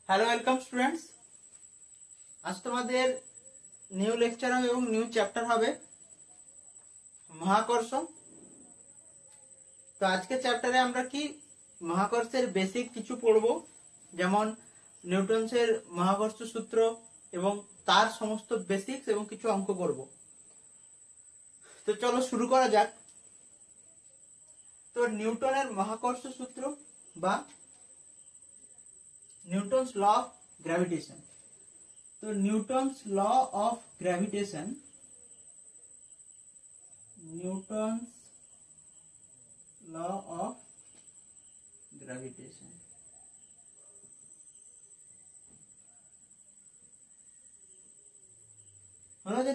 Hello welcome students. আজ তোমাদের new lecture হবে এবং নিউ চ্যাপ্টার হবে মহাকর্ষ। তো আজকে চ্যাপ্টারে আমরা কি মহাকর্ষের বেসিক কিছু পড়ব, যেমন নিউটনসের মহাকর্ষ সূত্র এবং তার সমস্ত বেসিক্স এবং কিছু অঙ্ক করব। তো চলো শুরু করা যাক। তো নিউটনের মহাকর্ষ সূত্র বা নিউটনস ল অফ গ্র্যাভিটেশন। तो Newton's law of gravitation, Newton's law of gravitation হলো যে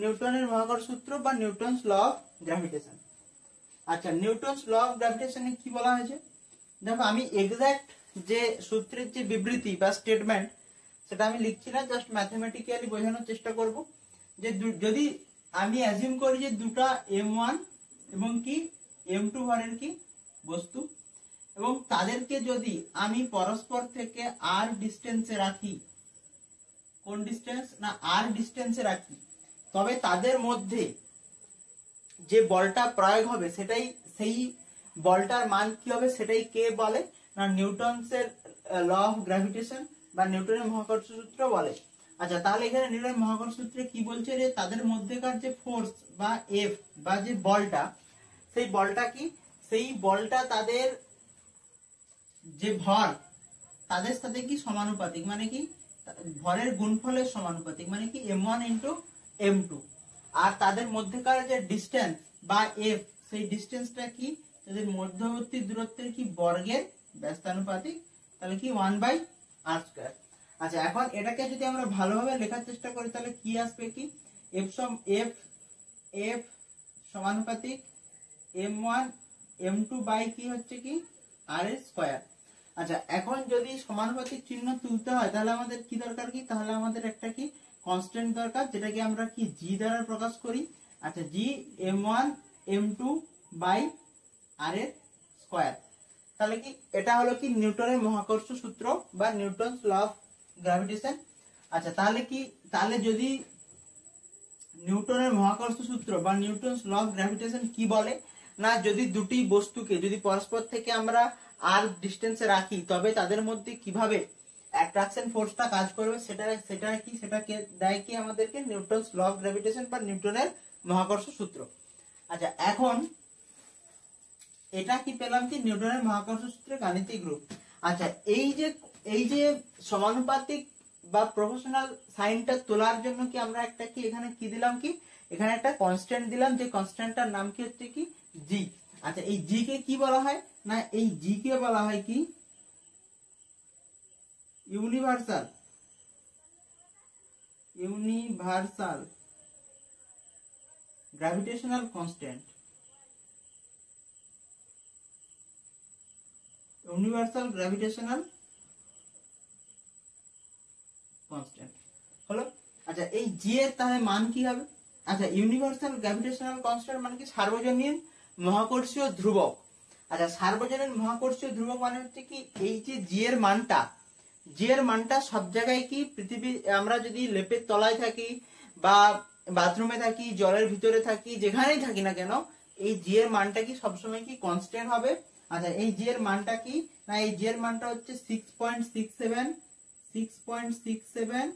নিউটনের মহাকর্ষ সূত্র বা নিউটনস ল অফ গ্র্যাভিটেশন। আচ্ছা, নিউটনস ল অফ গ্র্যাভিটেশনে কি বলা হয়েছে দেখো, আমি এক্সাক্ট যে সূত্রের যে বিবৃতি বা স্টেটমেন্ট সেটা আমি লিখছি না, জাস্ট ম্যাথমেটিক্যালি বোঝানোর চেষ্টা করব। যে যদি আমি অ্যাজিউম করি যে দুটো m1 এবং কি m2 ভরের কি বস্তু, এবং তাদেরকে যদি আমি পরস্পর থেকে r ডিসটেন্সে রাখি, কোন ডিসটেন্স না r ডিসটেন্সে রাখি, তবে তাদের মধ্যে যে বলটা প্রয়োগ হবে সেটাই, সেই বলটার মান কি হবে সেটাই কে বলে না নিউটনসের ল অফ গ্র্যাভিটেশন বা নিউটনের মহাকর্ষ সূত্র বলে। আচ্ছা, তাহলে এখানে নিউটনের মহাকর্ষ সূত্রে কি বলছে যে তাদের মধ্যেকার যে ফোর্স বা এফ বা যে বলটা, সেই বলটা কি, সেই বলটা তাদের যে ভর তাদের সাথে কি সমানুপাতিক, মানে কি ভরের গুণফলের সমানুপাতিক, মানে কি m1 ইন্টু m2। আর তাদের মধ্যেকার যে ডিস্টেন্স বা এফ, সেই ডিস্টেন্সটা কি তাদের মধ্যবর্তী দূরত্বের কি বর্গের ব্যস্তানুপাতিক, তাহলে কি 1/r²। আচ্ছা, এখন এটাকে যদি আমরা ভালোভাবে লেখার চেষ্টা করি তাহলে কি আসবে, কি f সমানুপাতিক m1 m2 বাই কি হচ্ছে কি r²। আচ্ছা, এখন যদি সমানুপাতিক চিহ্ন তুলতে হয় তাহলে আমাদের কি দরকার, কি তাহলে আমাদের একটা কি কনস্ট্যান্ট দরকার, যেটাকে আমরা কি g দ্বারা প্রকাশ করি। আচ্ছা, g m1 m2 by r²। তাহলে কি এটা হলো কি নিউটনের মহাকর্ষ সূত্র বা নিউটনস ল অফ গ্র্যাভিটেশন। আচ্ছা, তাহলে যদি নিউটনের মহাকর্ষ সূত্র বা নিউটনস ল অফ গ্র্যাভিটেশন কি বলে না, যদি দুটি বস্তুকে যদি পরস্পর থেকে আমরা আর ডিসটেন্সে রাখি তবে তাদের মধ্যে কিভাবে অ্যাট্রাকশন ফোর্সটা কাজ করবে, সেটাকে দেয় কি আমাদেরকে নিউটনস ল অফ গ্র্যাভিটেশন বা নিউটনের মহাকর্ষ সূত্র। আচ্ছা, এখন এটা কি পেলাম কি নিউটনের মহাকর্ষ সূত্রের গাণিতিক রূপ। আচ্ছা, এই যে সমানুপাতিক বা প্রপোর্শনাল সাইনটা তোলার জন্য কি আমরা একটা কি এখানে কি দিলাম, কি এখানে একটা কনস্ট্যান্ট দিলাম, যে কনস্ট্যান্টটার নাম কি হচ্ছে কি জি। আচ্ছা, এই জি কে কি বলা হয় না, এই জি কে বলা হয় কি universal gravitational constant, universal gravitational constant হলো। আচ্ছা, এই জি এর তাহলে মান কি হবে। আচ্ছা, ইউনিভার্সাল গ্র্যাভিটেশনাল কনস্ট্যান্ট মানে কি সার্বজনীন মহাকর্ষীয় ধ্রুবক। আচ্ছা, সার্বজনীন মহাকর্ষীয় ধ্রুবক মানে হচ্ছে কি এই যে জি এর মানটা সব জায়গায় কি পৃথিবী, আমরা যদি লেপের তলায় থাকি বা বাথরুমে থাকি, জলের ভিতরে থাকি, যেখানেই থাকি না কেন, এই জি এর মানটা কি সবসময় কি কনস্ট্যান্ট হবে। আচ্ছা, এই জি এর মানটা কি না, এই জি এর মানটা হচ্ছে 6.67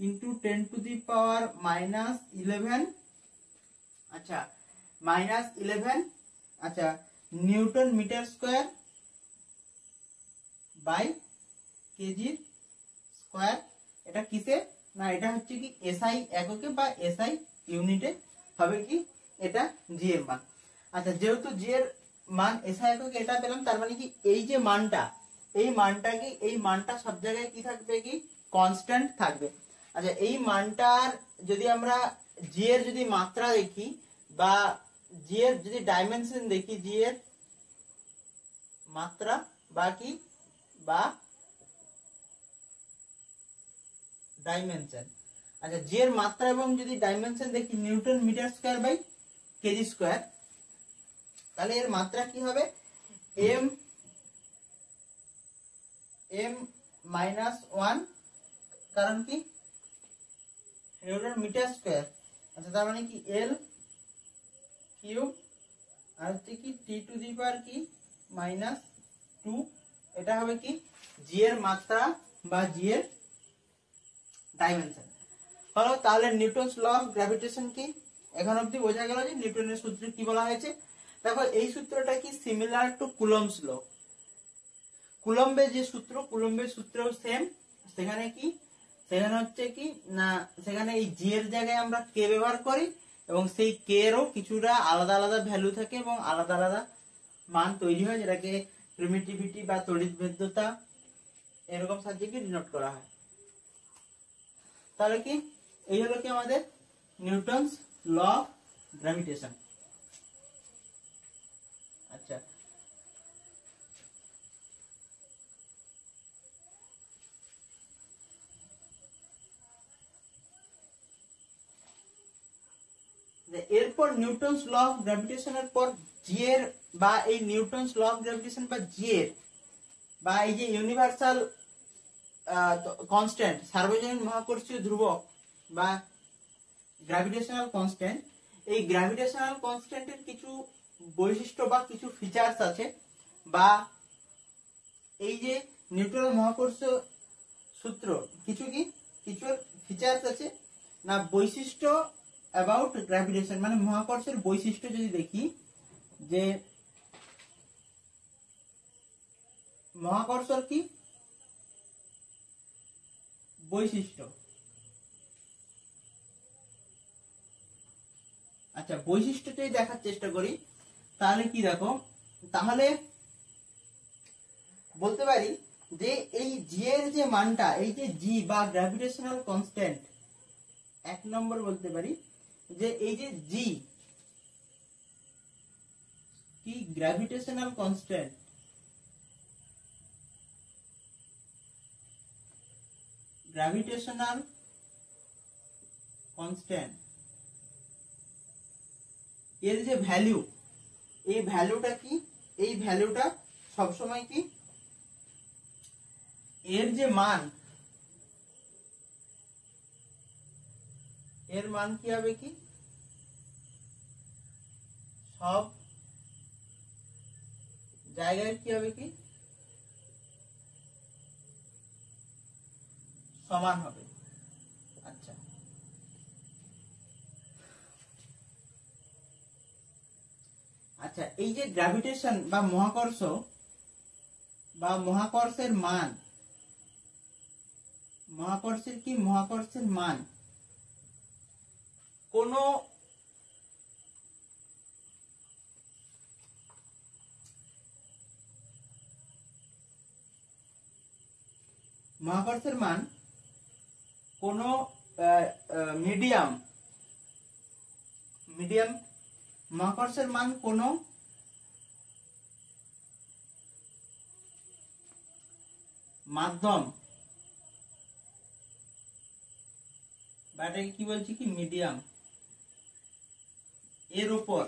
ইন্টু 10⁻⁻11। আচ্ছা, -11 আচ্ছা newton metre square by K G square. এটা কিসে না, এটা হচ্ছে কি এসআই এককে বা এসআই ইউনিটে হবে কি এটা জি এর মান। আচ্ছা, যেহেতু জি এর মান এসআই এককে এটা পেলাম, তার মানে কি এই যে মানটা, এই মানটা সব জায়গায় কি থাকবে, কি কনস্ট্যান্ট থাকবে। আচ্ছা, এই মানটার যদি আমরা জি এর যদি মাত্রা দেখি বা জি এর যদি ডাইমেনশন দেখি, জি এর মাত্রা বা কি বা ডাইমেনশন। আচ্ছা, জি এর মাত্রা এবং যদি ডাইমেনশন দেখি newton metre square by K G square, তাহলে এর মাত্রা কি হবে m -1, কারণ কি নিউটন মিটার স্কয়ার। আচ্ছা তার মানে কি L কিউব আর হচ্ছে কি T⁻² কি -2, এটা হবে কি জি এর মাত্রা বা জি এর ডাইমেনশন হলো। তাহলে নিউটনস ল অফ গ্র্যাভিটেশন কি এখন অবধি বোঝা গেল যে নিউটনের সূত্র কি বলা হয়েছে। দেখো এই সূত্রটা কি সিমিলার টু কুলম্বস ল। কুলম্বের যে সূত্র, কুলম্বের সূত্রও সেম। সেখানে কি সেখানে হচ্ছে কি না সেখানে এই জি এর জায়গায় আমরা কে ব্যবহার করি এবং সেই কে এরও কিছুটা আলাদা আলাদা ভ্যালু থাকে এবং আলাদা আলাদা মান তৈরি হয়, যেটাকে প্রিমিটিভিটি বা তড়িৎভেদ্যতা এরকম সাবজেক্টে ডিনোট করা হয়। তাহলে কি এই হলো কি আমাদের নিউটনস ল অফ গ্র্যাভিটেশন। আচ্ছা এরপর নিউটনস ল অফ গ্র্যাভিটেশনের পর জি এর বা এই নিউটনস ল অফ গ্র্যাভিটেশন বা জি এর বা এই যে ইউনিভার্সাল কনস্ট্যান্ট সার্বজনীন মহাকর্ষীয় ধ্রুবক বা গ্র্যাভিটেশনাল কনস্ট্যান্ট, এই গ্র্যাভিটেশনাল কনস্ট্যান্টের কিছু বৈশিষ্ট্য বা কিছু ফিচার্স আছে, বা এই যে নিউটনের মহাকর্ষ সূত্র কিছু ফিচার্স আছে না, বৈশিষ্ট্য অ্যাবাউট গ্র্যাভিটেশন, মানে মহাকর্ষের বৈশিষ্ট্য যদি দেখি যে মহাকর্ষের কি বৈশিষ্ট্য। আচ্ছা বৈশিষ্ট্যটাই দেখার চেষ্টা করি। তাহলে কি দেখো, তাহলে বলতে পারি যে এই জি এর যে মানটা, এই যে জি বা গ্র্যাভিটেশনাল কনস্ট্যান্ট, এক নম্বর বলতে পারি যে এই যে জি কি গ্র্যাভিটেশনাল কনস্ট্যান্ট, গ্র্যাভিটেশনাল কনস্ট্যান্ট এর যে ভ্যালু, এই ভ্যালুটা কি, এই ভ্যালুটা সবসময় কি এর যে মান, এর মান কি হবে কি সব জায়গায় কি হবে কি সমান হবে। আচ্ছা আচ্ছা এই যে গ্র্যাভিটেশন বা মহাকর্ষ বা মহাকর্ষের মান, মহাকর্ষের মান কোন মহাকর্ষের মান কোন মিডিয়াম মহাকর্ষের মান কোন মাধ্যম, বা এটাকে কি বলছি কি মিডিয়াম, এর উপর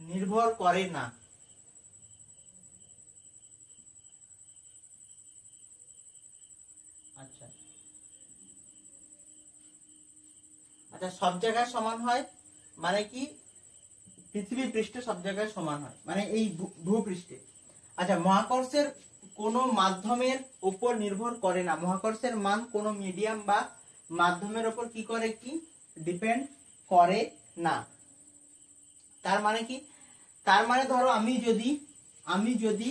নির্ভর করে না। আচ্ছা আচ্ছা সব জায়গায় সমান হয় মানে কি পৃথিবী পৃষ্ঠে সব জায়গায় সমান হয়, মানে এই ভূপৃষ্ঠে। আচ্ছা মহাকর্ষের কোন মাধ্যমের উপর নির্ভর করে না, মহাকর্ষের মান কোন মিডিয়াম বা মাধ্যমের উপর কি করে কি ডিপেন্ড করে না। তার মানে কি, তার মানে ধরো আমি যদি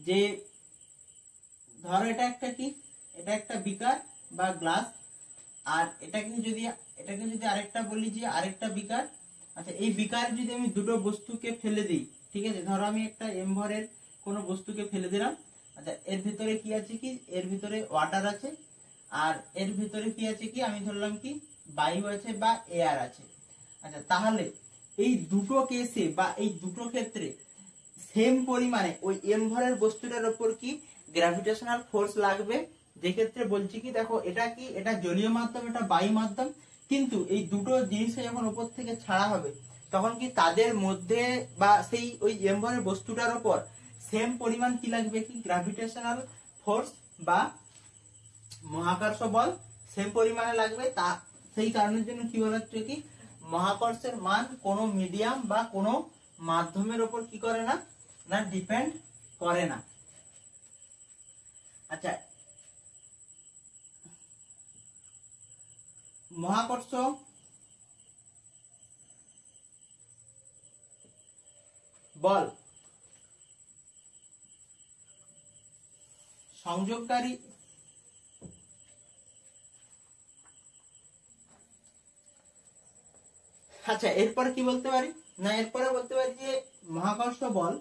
যে ধরো এটা একটা বিকার বা গ্লাস, আর এটাকে যদি আরেকটা বলি যে আরেকটা বিকার। আচ্ছা এই বিকার যদি আমি দুটো বস্তুকে ফেলে দিই, ঠিক আছে, ধরো আমি একটা এমভরের কোনো বস্তুকে ফেলে দিলাম। আচ্ছা এর ভিতরে কি আছে কি, এর ভিতরে ওয়াটার আছে, আর এর ভিতরে কি আছে কি আমি ধরলাম কি বায়ু আছে বা এয়ার আছে। আচ্ছা তাহলে এই দুটো কেসে বা এই দুটো ক্ষেত্রে সেম পরিমাণে ওই এমভরের বস্তুটার উপর কি গ্র্যাভিটেশনাল ফোর্স লাগবে। যে ক্ষেত্রে বলছি কি দেখো এটা জলীয় মাধ্যম, এটা বায়ু মাধ্যম, কিন্তু এই দুটো জিনিসকে যখন উপর থেকে ছাড়া হবে তখন কি তাদের মধ্যে বা সেই ওই এম ভরের বস্তুটার উপর সেম পরিমাণ কি লাগবে, কি গ্র্যাভিটেশনাল ফোর্স বা মহাকর্ষ বল সেম পরিমাণে লাগবে। তা সেই কারণের জন্য কি বলা হচ্ছে কি মহাকর্ষের মান কোনো মিডিয়াম বা কোনো মাধ্যমের উপর কি করে না, না ডিপেন্ড করে না। আচ্ছা, মহাকর্ষ বল সংযোগকারী আচ্ছা এরপরে কি বলতে পারি, না এরপরে বলতে পারি যে মহাকর্ষ বল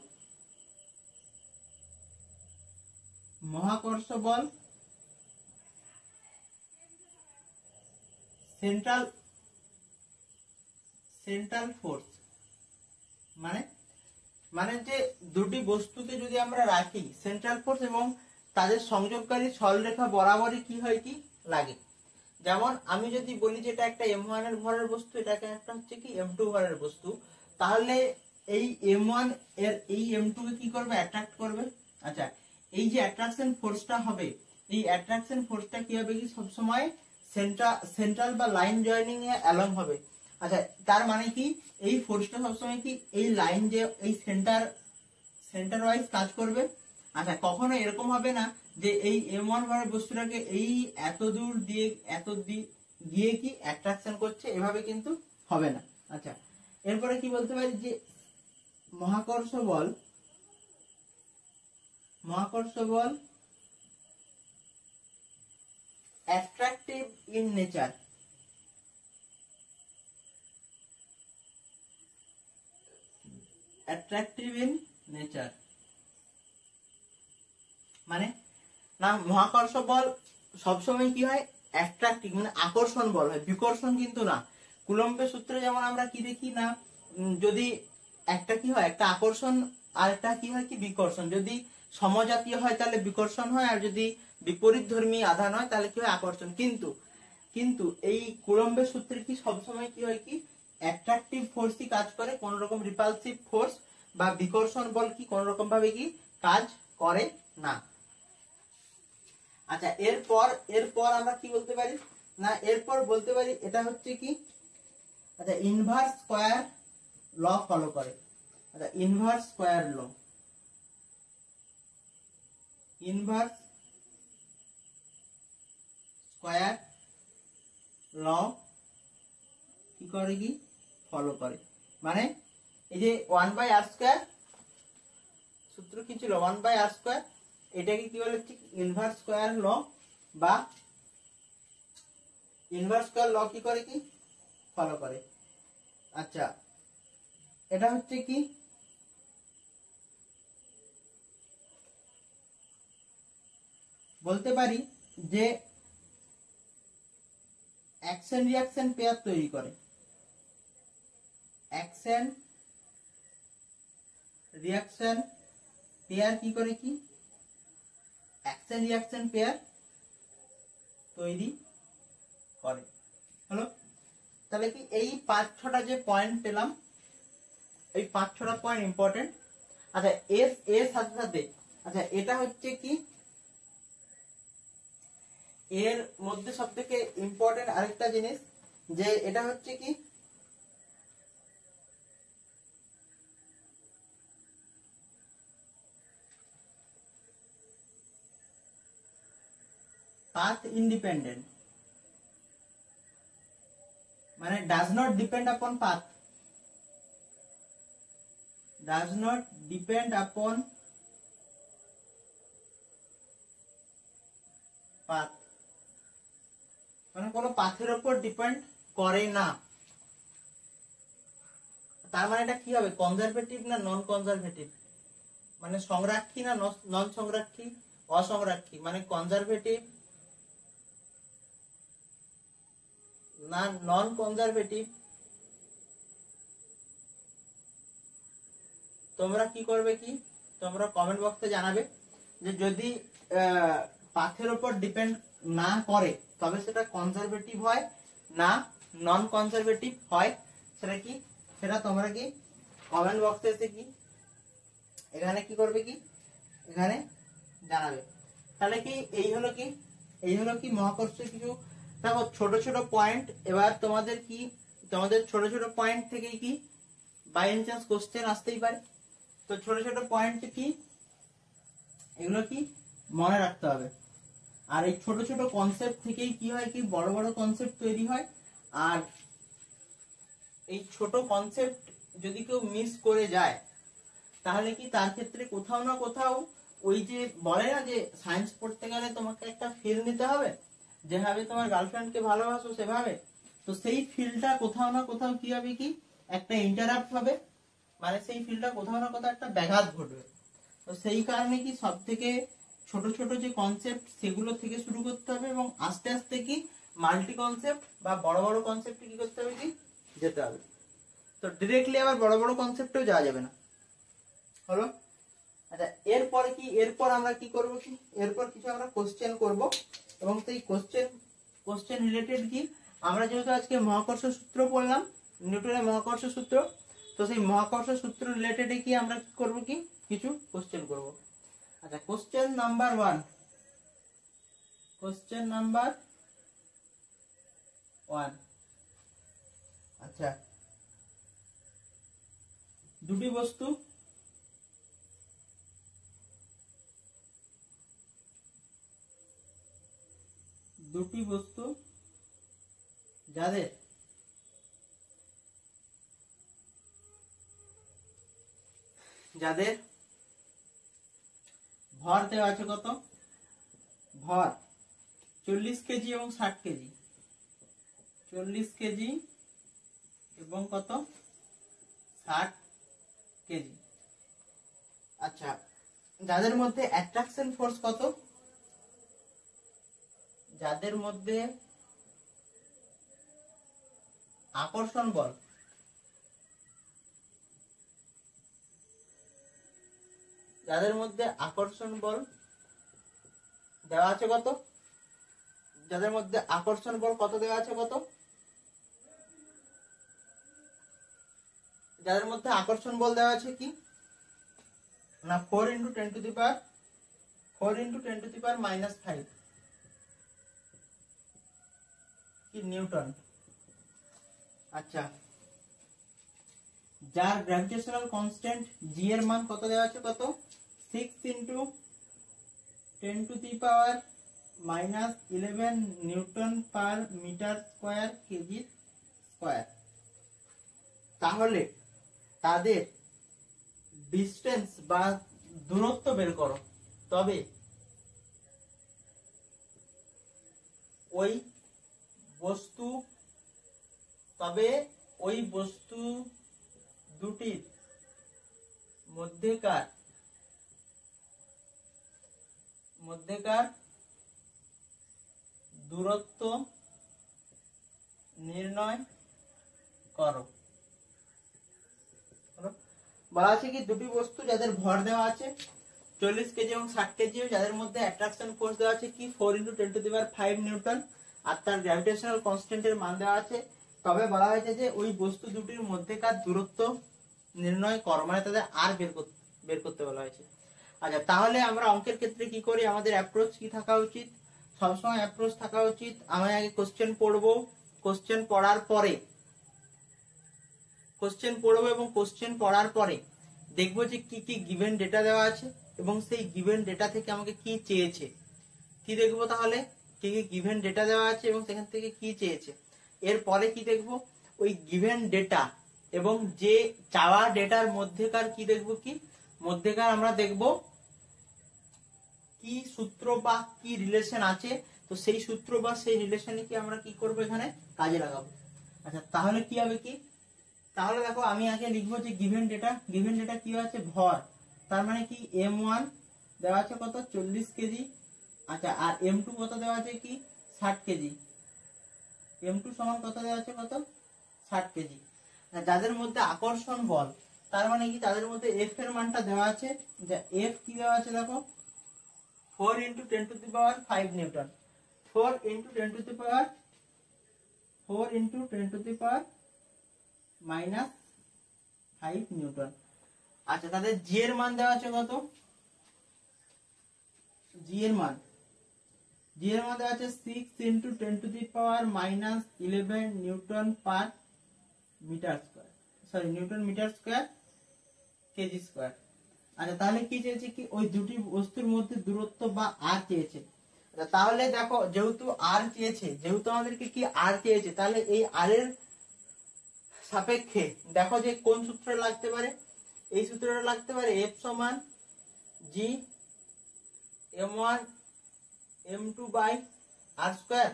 সেন্ট্রাল ফোর্স, মানে যে দুটি বস্তুকে যদি আমরা রাখি সেন্ট্রাল ফোর্স এবং তাদের সংযোগকারী সরলরেখা বরাবরই কি হয়, কি লাগে। যেমন আমি যদি বলি যে এটা একটা m1 এর ভরের বস্তু, এটাকে একটা হচ্ছে কি m2 ভরের বস্তু, তাহলে এই m1 এর এই m2 কে কি করবে, অ্যাট্রাক্ট করবে। আচ্ছা, এই যে অ্যাট্রাকশন ফোর্সটা হবে, এই অ্যাট্রাকশন ফোর্সটা কি হবে, কি সব সময় সেন্ট্রাল বা লাইন জয়েনিং এ অ্যালং হবে। আচ্ছা, তার মানে কি এই ফোর্সটা সবসময় কি এই লাইন যে এই সেন্টার ওয়াইজ কাজ করবে। আচ্ছা, কখনো এরকম হবে না যে এই m1 ভরের বস্তুটাকে এই এত দূর দিয়ে গিয়ে কি অ্যাট্রাকশন করছে, এভাবে কিন্তু হবে না। আচ্ছা, এরপরে কি বলতে পারি যে মহাকর্ষ বল অ্যাট্রাকটিভ ইন নেচার। মানে না মহাকর্ষ বল সবসময় কি হয়, অ্যাট্রাকটিভ মানে আকর্ষণ বল হয়, বিকর্ষণ কিন্তু না। কুলম্বের সূত্রে যেমন আমরা কি দেখি না, যদি একটা কি হয়, একটা আকর্ষণ আর একটা কি হয়, কি বিকর্ষণ। যদি সমজাতীয় হয় তাহলে বিকর্ষণ হয়, আর যদি বিপরীত ধর্মী আধান হয় তাহলে কি হয়, আকর্ষণ। কিন্তু এই কুলম্বের সূত্রে কি সবসময় কি হয়, কি অ্যাট্রাকটিভ ফোর্সই কাজ করে, কোন রকম রিপালসিভ ফোর্স বা বিকর্ষণ বল কি কোন রকম ভাবে কি কাজ করে না। আচ্ছা, এরপর আমরা কি বলতে পারি, না এরপর বলতে পারি এটা হচ্ছে কি, আচ্ছা ইনভার্স স্কয়ার ল ফলো করে। আচ্ছা, ইনভার্স স্কয়ার ল কি করে, কি ফলো করে। মানে এই যে 1/r², সূত্র কি ছিল 1/r², এটাকে কি বলে, ঠিক ইনভার্স স্কয়ার ল বা ইনভার্স স্কয়ার ল কি করে, কি ফলো করে। আচ্ছা, এটা হচ্ছে কি বলতে পারি যে অ্যাকশন রিঅ্যাকশন পেয়ার তৈরি করে। অ্যাকশন রিঅ্যাকশন পেয়ার কি করে, কি অ্যাকশন রিঅ্যাকশন পেয়ার তৈরি করে। হলো, তাহলে কি এই 5-6টা যে পয়েন্ট পেলাম, এই 5-6টা পয়েন্ট ইম্পর্টেন্ট। আচ্ছা, এর সাথে সাথে আচ্ছা এটা হচ্ছে কি এর মধ্যে সবথেকে ইম্পর্টেন্ট আরেকটা জিনিস, যে এটা হচ্ছে কি পাথ ইন্ডিপেন্ডেন্ট, মানে ডাজ নট ডিপেন্ড আপন পাথ, মানে কোনো পাথের উপর ডিপেন্ড করে না। তার মানে এটা কি হবে, কনজারভেটিভ না নন কনজারভেটিভ, মানে সংরক্ষী না নন সংরক্ষী, অসংরক্ষী, মানে কনজারভেটিভ না নন কনজারভেটিভ। তোমরা কি করবে, কি তোমরা কমেন্ট বক্সে জানাবে যে যদি পাথের উপর ডিপেন্ড না করে তবে সেটা কনজারভেটিভ হয় না নন কনজারভেটিভ হয়, সেটা কি সেটা তোমরা কি কমেন্ট বক্সে এসে কি এখানে কি করবে, কি এখানে জানাবে। তাহলে কি এই হলো কি মহাকর্ষের কিছু দেখো ছোট ছোট পয়েন্ট। এবার তোমাদের ছোট ছোট পয়েন্ট থেকে কি বাই চান্স কোশ্চেন আসতেই পারে। তো ছোট ছোট পয়েন্ট কি এগুলো কি মনে রাখতে হবে। আর এই ছোট ছোট কনসেপ্ট থেকেই কি হয়, কি বড় বড় কনসেপ্ট তৈরি হয়। আর এই ছোট কনসেপ্ট যদি কেউ মিস করে যায় তাহলে কি তার ক্ষেত্রে কোথাও না কোথাও ওই যে বলে না যে সায়েন্স পড়তে গেলে তোমাকে একটা ফিল নিতে হবে, যেভাবে তোমার গার্লফ্রেন্ডকে ভালোবাসো সেভাবে। তো সেই ফিলটা কোথাও না কোথাও কি হবে, কি একটা ইন্টারাপ্ট হবে, মানে সেই ফিলটা কোথাও না কোথাও একটা ব্যাঘাত ঘটবে। তো সেই কারণে কি সব থেকে ছোট ছোট যে কনসেপ্ট সেগুলো থেকে শুরু করতে হবে, এবং আস্তে আস্তে কি মাল্টি কনসেপ্ট বা বড় বড় কনসেপ্ট কি করতে হবে, কি যেতে হবে। তো ডিরেক্টলি আবার বড় বড় কনসেপ্টেও যাওয়া যাবে না, হলো। আচ্ছা এরপর আমরা কি করব, কি এরপর কিছু আমরা কোশ্চেন করব, এবং সেই কোশ্চেন রিলেটেড কি আমরা যেহেতু আজকে মহাকর্ষ সূত্র পড়লাম, নিউটনের মহাকর্ষ সূত্র, তো সেই মহাকর্ষ সূত্র রিলেটেড কি আমরা কি করব, কি কিছু কোশ্চেন করব। আচ্ছা কোশ্চেন নাম্বার 1, আচ্ছা দুটি বস্তু যাদের ভর দেওয়া আছে কত, ভর 40 কেজি এবং 60 কেজি, 40 কেজি এবং কত 60 কেজি। আচ্ছা যাদের মধ্যে অ্যাট্রাকশন ফোর্স কত, যাদের মধ্যে আকর্ষণ বল দেওয়া আছে কত, যাদের মধ্যে আকর্ষণ বল কত দেওয়া আছে, কত যাদের মধ্যে আকর্ষণ বল দেওয়া আছে কি না 4 × 10⁻⁻5 কি নিউটন। আচ্ছা যার গ্র্যাভিটেশনাল কনস্ট্যান্ট জি এর মান কত দেওয়া আছে, কত 6 × 10⁻11 newton per metre square K G square. তাহলে তাদের ডিস্টেন্স বা দূরত্ব বের করো, তবে ওই বস্তু দুটির মধ্যেকার দূরত্ব নির্ণয় করো। বলা আছে কি দুটি বস্তু যাদের ভর দেওয়া আছে 40 কেজি এবং 60 কেজি, যাদের মধ্যে অ্যাট্রাকশন ফোর্স দেওয়া আছে কি 4 × 10⁵ নিউটন, আর তার গ্র্যাভিটেশনাল কনস্ট্যান্টের মান দেওয়া আছে, তবে বলা হয়েছে যে ওই বস্তু দুটির মধ্যেকার দূরত্ব নির্ণয় করো, মানে তাদের আর বের করতে বলা হয়েছে। আচ্ছা তাহলে আমরা অঙ্কের ক্ষেত্রে কি করি, আমাদের অ্যাপ্রোচ কি থাকা উচিত, সবসময় অ্যাপ্রোচ থাকা উচিত আমি আগে কোশ্চেন পড়বো, কোশ্চেন পড়বো এবং কোশ্চেন পড়ার পরে দেখবো যে কি কি গিভেন ডেটা দেওয়া আছে, এবং সেই গিভেন ডেটা থেকে আমাকে কি চেয়েছে, কি দেখবো তাহলে কি কি গিভেন ডেটা দেওয়া আছে এবং সেখান থেকে কি চেয়েছে। এরপরে কি দেখবো ওই গিভেন ডেটা এবং যে চাওয়া ডেটার মধ্যেকার কি দেখবো, কি মধ্যেকার আমরা দেখবো কি সূত্র বা কি রিলেশন আছে, তো সেই সূত্র বা সেই রিলেশনে কি আমরা কি করবো এখানে কাজে লাগাবো। আচ্ছা তাহলে কি হবে, কি তাহলে দেখো আমি আগে লিখবো যে গিভেন ডেটা কি আছে ভর, তার মানে কি m1 দেওয়া আছে কত 40 কেজি, আচ্ছা আর m2 কত দেওয়া আছে কি 60 কেজি, m2 সমান কত দেওয়া আছে কত 60 কেজি। যাদের মধ্যে আকর্ষণ বল তার মানে কি তাদের মধ্যে f এর মানটা দেওয়া আছে, যে f কি দেওয়া আছে দেখো 4 × 10⁵ নিউটন, 4 × 10⁻⁻⁻⁻⁻⁻⁻⁻⁻⁻⁻⁻⁻⁻⁻⁻⁻⁻⁻⁻⁻⁻⁻⁻⁻⁻⁻⁻⁻⁻⁻⁻⁻⁻⁻ 5 নিউটন। আচ্ছা তাদের জি এর মান দেওয়া আছে কত, জি এর মান দেওয়া আছে 6 × 10⁻⁻11 newton per metre square, sorry newton metre square K G square. আচ্ছা তাহলে কি চেয়েছে কি ওই দুটি বস্তুর মধ্যে দূরত্ব বা আর চেয়েছে। তাহলে দেখো যেহেতু আর চেয়েছে, যেহেতু আমাদেরকে কি আর চেয়েছে, তাহলে এই আর এর সাপেক্ষে দেখো যে কোন সূত্র লাগতে পারে, এই সূত্রটা লাগতে পারে F সমান জি m1 m2 by R square.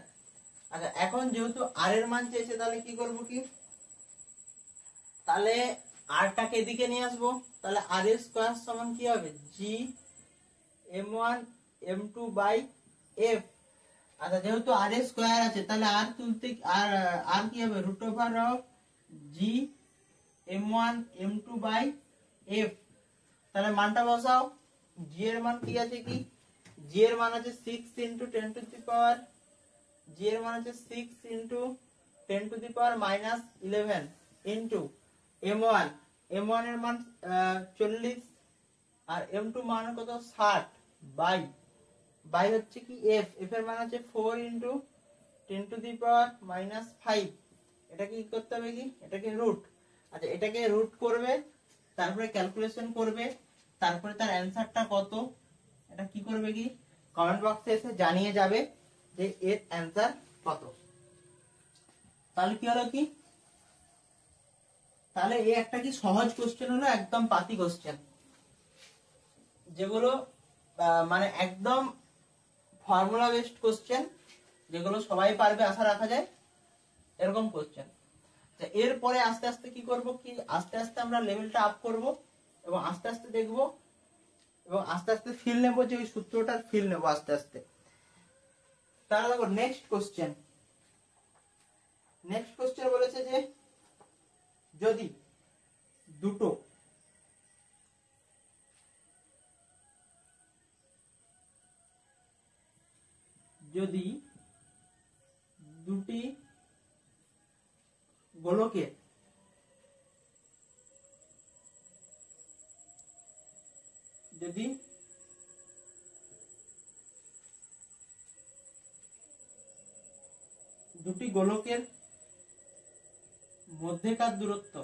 আচ্ছা এখন যেহেতু আর এর মান চেয়েছে তাহলে কি করব কি, তাহলে আরটাকে এদিকে নিয়ে আসবো, তাহলে আর এর স্কয়ার সমান কি হবে জি m1 m2 বাই f। আচ্ছা যেহেতু আর এর স্কয়ার আছে তাহলে আর তুলতে আর কি হবে root over of G m1 m2 by f। তাহলে মানটা বসাও, জি এর মান কি আছে কি, জি এর মান আছে 6 × 10⁻, জি এর মান আছে 6 × 10⁻⁻11 ইনটু m1, m1 এর মান 40 আর m2 মান কত 60 বাই হচ্ছে কি f, f এর মান আছে 4 × 10⁻⁻5। এটা কি করতে হবে কি, এটাকে রুট। আচ্ছা এটাকে রুট করবে, তারপরে ক্যালকুলেশন করবে, তারপরে তার অ্যানসারটা কত এটা কি করবে কি কমেন্ট বক্সে এসে জানিয়ে যাবে যে এর অ্যানসার কত। তাহলে কি হলো কি, তাহলে এই একটা কি সহজ কোশ্চেন হলো, একদম পাতি কোশ্চেন, যেগুলো মানে একদম ফর্মুলা বেসড কোশ্চেন, যেগুলো সবাই পারবে আশা রাখা যায়, এরকম কোশ্চেন। এরপরে আস্তে আস্তে কি করব কি, আস্তে আস্তে আমরা লেভেলটা আপ করব এবং আস্তে আস্তে দেখব এবং আস্তে আস্তে ফিল নেব, যে ওই সূত্রটার ফিল নেব আস্তে আস্তে। তাহলে দেখো নেক্সট কোশ্চেন বলেছে যে যদি দুটি গোলকের মধ্যেকার দূরত্ব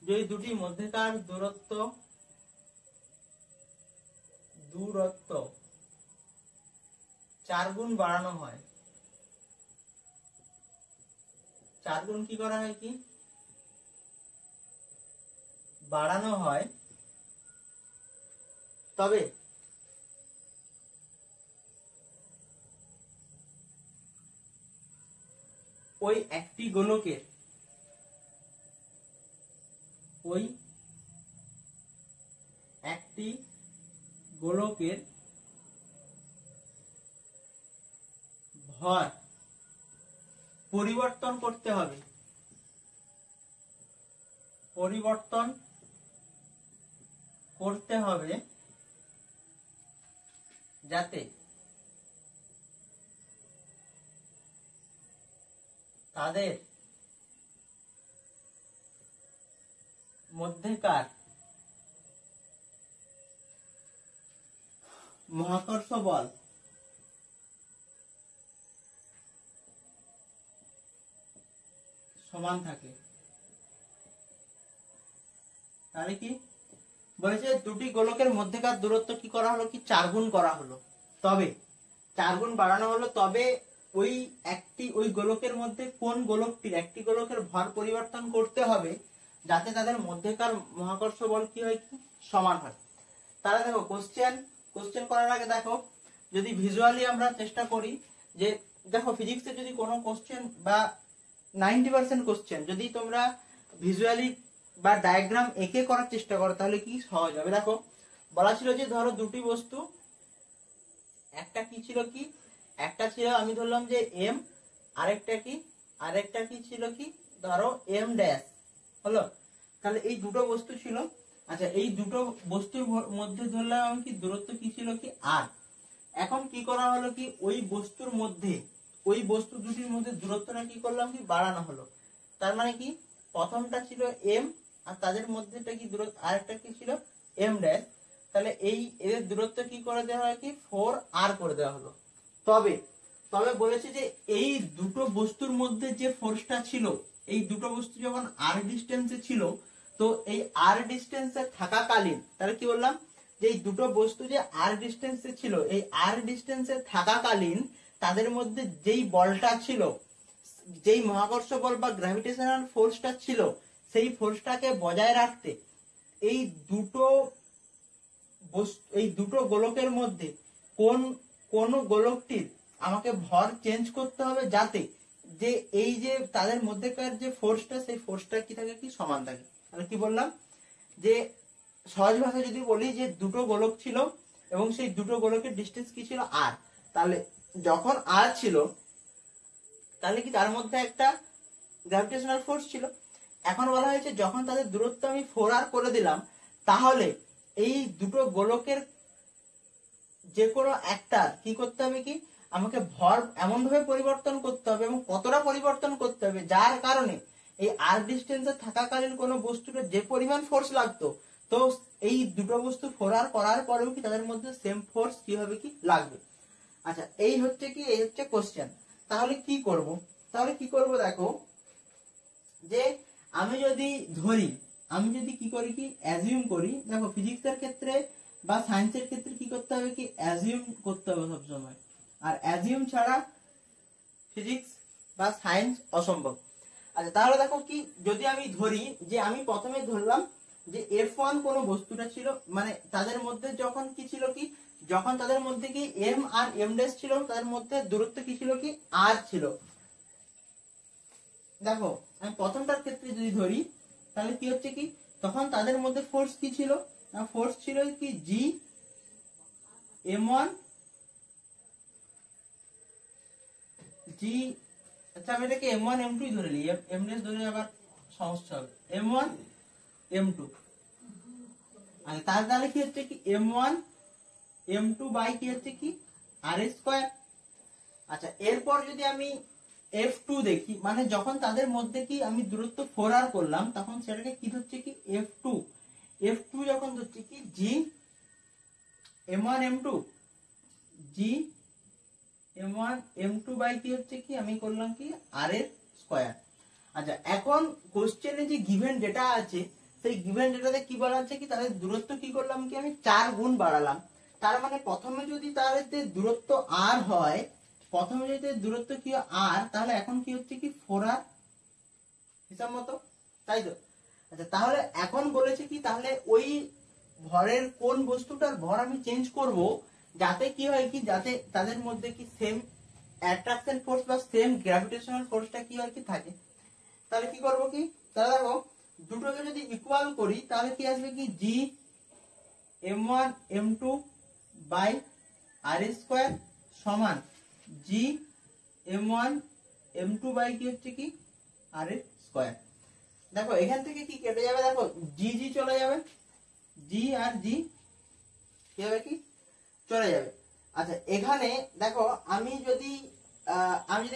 যদি দুটি মধ্যেকার দূরত্ব 4 গুণ বাড়ানো হয়, 4 গুণ কি করা হয় কি বাড়ানো হয়, তবে ওই একটি গোলকের ভর পরিবর্তন করতে হবে যাতে তাদের মধ্যেকার মহাকর্ষ বল সমান থাকে। তাহলে কি বলেছে, দুটি গোলকের মধ্যেকার দূরত্ব কি করা হলো কি 4 গুণ করা হলো, তবে 4 গুণ বাড়ানো হলো, তবে ওই গোলকের মধ্যে কোন গোলকটির একটি গোলকের ভর পরিবর্তন করতে হবে যাতে তাদের মধ্যেকার মহাকর্ষ বল কি হয় কি সমান হয়। তাহলে দেখো কোশ্চেন করার আগে দেখো, যদি ভিজুয়ালি আমরা চেষ্টা করি, যে দেখো ফিজিক্সের যদি কোনো কোশ্চেন বা 90% কোশ্চেন যদি তোমরা ভিজুয়ালি বা ডায়াগ্রাম এঁকে করার চেষ্টা করো তাহলে কি সহজ হবে। দেখো বলা ছিল যে ধরো দুটি বস্তু, একটা ছিল আমি ধরলাম যে এম, আরেকটা কি ছিল কি ধরো এম ড্যাশ হলো। তাহলে এই দুটো বস্তু ছিল। আচ্ছা এই দুটো বস্তুর মধ্যে ধরলাম আমি কি দূরত্ব কি ছিল কি আর। এখন কি করা হলো কি ওই বস্তুর মধ্যে ওই বস্তু দুটির মধ্যে দূরত্বটা কি করলাম কি বাড়ানো হলো। তার মানে কি প্রথমটা ছিল এম আর তাদের মধ্যেটা কি দূরত্ব, আরেকটা কি ছিল এম ড্যাশ, তাহলে এই এদের দূরত্ব কি করে দেওয়া হয় কি 4r করে দেওয়া হলো। তবে তবে বলেছে যে এই দুটো বস্তুর মধ্যে যে ফোর্সটা ছিল, এই দুটো বস্তু যখন r ডিস্টেন্সে ছিল, তো এই r ডিস্টেন্সে থাকাকালীন, তাহলে কি বললাম যে এই দুটো বস্তু যে r ডিস্টেন্সে ছিল, এই r ডিস্টেন্সে থাকাকালীন তাদের মধ্যে যেই বলটা ছিল, যেই মহাকর্ষ বল বা গ্র্যাভিটেশনাল ফোর্সটা ছিল, সেই ফোর্সটাকে বজায় রাখতে এই দুটো গোলকের মধ্যে কোন গোলকটির আমাকে ভর চেঞ্জ করতে হবে, যাতে যে এই যে তাদের মধ্যেকার যে ফোর্সটা, সেই ফোর্সটা কি থাকে কি সমান থাকে। তাহলে কি বললাম যে সহজ ভাষায় যদি বলি যে দুটো গোলক ছিল এবং সেই দুটো গোলকের ডিস্টেন্স কি ছিল r, তাহলে যখন r ছিল তাহলে কি তার মধ্যে একটা গ্র্যাভিটেশনাল ফোর্স ছিল। এখন বলা হয়েছে যখন তাদের দূরত্ব আমি 4r করে দিলাম, তাহলে এই দুটো গোলকের যে কোনো একটা কি করতে হবে কি আমাকে ভর এমন ভাবে পরিবর্তন করতে হবে এবং কতটা পরিবর্তন করতে হবে, যার কারণে এই r ডিস্টেন্সে থাকাকালীন কোনো বস্তুর যে পরিমাণ ফোর্স লাগতো, তো এই দুটো বস্তু 4r করার পরেও কি তাদের মধ্যে সেম ফোর্স কি হবে কি লাগবে। আচ্ছা, এই হচ্ছে কোশ্চেন। তাহলে কি করব দেখো, যে আমি যদি কি করি কি অ্যাজিউম করি, দেখো ফিজিক্সের ক্ষেত্রে বা সায়েন্সের ক্ষেত্রে কি করতে হবে কি অ্যাজিউম করতে হবে সবসময়, আর অ্যাজিউম ছাড়া ফিজিক্স বা সায়েন্স অসম্ভব। আচ্ছা, তাহলে দেখো কি যদি আমি ধরি যে আমি প্রথমে ধরলাম যে F1 কোন বস্তুটা ছিল, মানে তাদের মধ্যে যখন কি ছিল কি, যখন তাদের মধ্যে কি m আর m ড্যাশ ছিল, তাদের মধ্যে দূরত্ব কি ছিল কি r ছিল। দেখো আমি প্রথমটার ক্ষেত্রে যদি ধরি, তাহলে কি হচ্ছে কি তখন তাদের মধ্যে ফোর্স কি ছিল, ফোর্স ছিল কি g m1 g, আচ্ছা আমি এটাকে m1 m2 ধরে নিই, m ড্যাশ ধরে আবার সমস্যা হবে, m1 m2। আচ্ছা তাহলে কি হচ্ছে কি m1 m2 বাই কি হচ্ছে কি r স্কয়ার। আচ্ছা এরপর যদি আমি f2 দেখি, মানে যখন তাদের মধ্যে কি আমি দূরত্ব 4r করলাম, তখন সেটাকে কি হচ্ছে কি f2 যখন হচ্ছে কি g m1 m2 g m1 m2 by কি হচ্ছে কি আমি করলাম কি r এর স্কয়ার। আচ্ছা এখন কোশ্চেনে যে গিভেন ডেটা আছে, সেই গিভেন ডেটাতে কি বলা আছে কি তাদের দূরত্ব কি করলাম কি আমি 4 গুণ বাড়ালাম। তার মানে প্রথমে যদি তাদের দূরত্ব r হয়, প্রথমে যদি দূরত্ব কি r, তাহলে এখন কি হচ্ছে কি 4r হিসাব মতো, তাই তো। আচ্ছা তাহলে এখন বলেছে কি তাহলে ওই ভরের কোন বস্তুটার ভর আমি চেঞ্জ করব, যাতে কি হয় কি যাতে তাদের মধ্যে কি সেম অ্যাট্রাকশন ফোর্স বা সেম গ্র্যাভিটেশনাল ফোর্সটা কি হয় কি থাকে। তাহলে কি করব কি, তাহলে দেখো দুটোকে যদি ইকুয়াল করি, তাহলে কি আসবে কি g m1 m2 by r square সমান g m1 m2 বাই কি হচ্ছে কি r স্কয়ার। দেখো এখান থেকে কি কেটে যাবে, দেখো g চলে যাবে, g আর g কি হবে কি চলে যাবে। আচ্ছা এখানে দেখো আমি যদি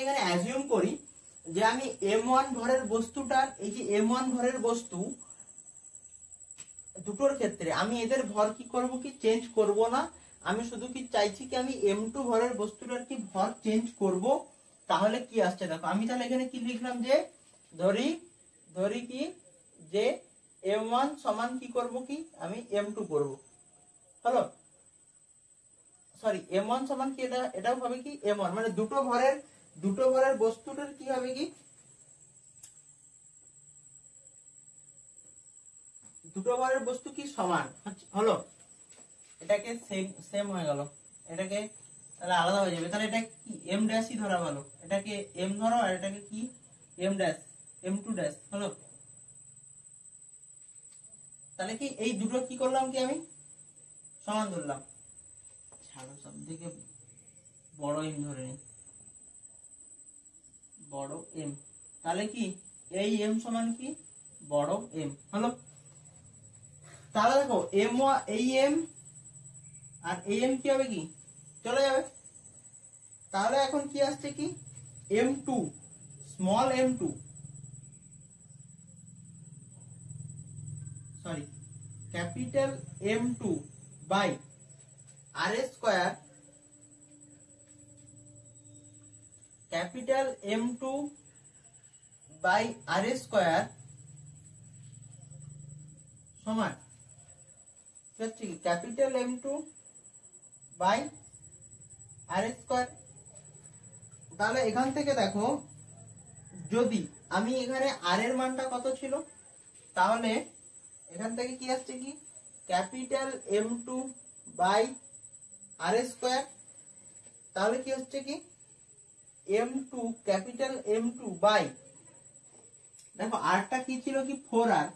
এখানে অ্যাজিউম করি যে আমি m1 ভরের বস্তুটার, এই যে m1 ভরের বস্তু দুটোর ক্ষেত্রে আমি এদের ভর কি করব কি চেঞ্জ করব না, আমি শুধু কি চাইছি কি আমি m2 ভরের বস্তুটার কি ভর চেঞ্জ করব। তাহলে কি আসছে দেখো, আমি তাহলে এখানে কি লিখলাম যে ধরি কি যে m1 সমান কি করব কি আমি m2 করব, হলো সরি m1 সমান কি এটাও হবে কি m1, মানে দুটো ভরের বস্তুটার কি হবে কি দুটো ভরের বস্তু কি সমান হলো, এটাকে সেম হয়ে গেল, এটাকে তাহলে আলাদা হয়ে যাবে, তাহলে এটা কি m ড্যাশই ধরা ভালো, এটাকে m ধরো আর এটাকে কি m ড্যাশ m2 ড্যাশ হলো। তাহলে কি এই দুটো কি করলাম কি আমি সমান ধরলাম, ছাড়ো সব দিকে বড় m ধরে নিই, বড় m, তাহলে কি এই m সমান কি বড় m হলো। তাহলে দেখো এই m আর এই m কি হবে কি চলে যাবে। তাহলে এখন কি আসছে কি m2 small m2 sorry capital M2 by R square capital M2 by R square সমান হচ্ছে কি capital M2 by R square. তাহলে এখান থেকে দেখো যদি আমি এখানে আর এর মানটা কত ছিল, তাহলে এখান থেকে কি আসছে কি capital M2 by R square, তাহলে কি হচ্ছে কি M2 ক্যাপিটাল M2 বাই দেখো আরটা কি ছিল কি 4r,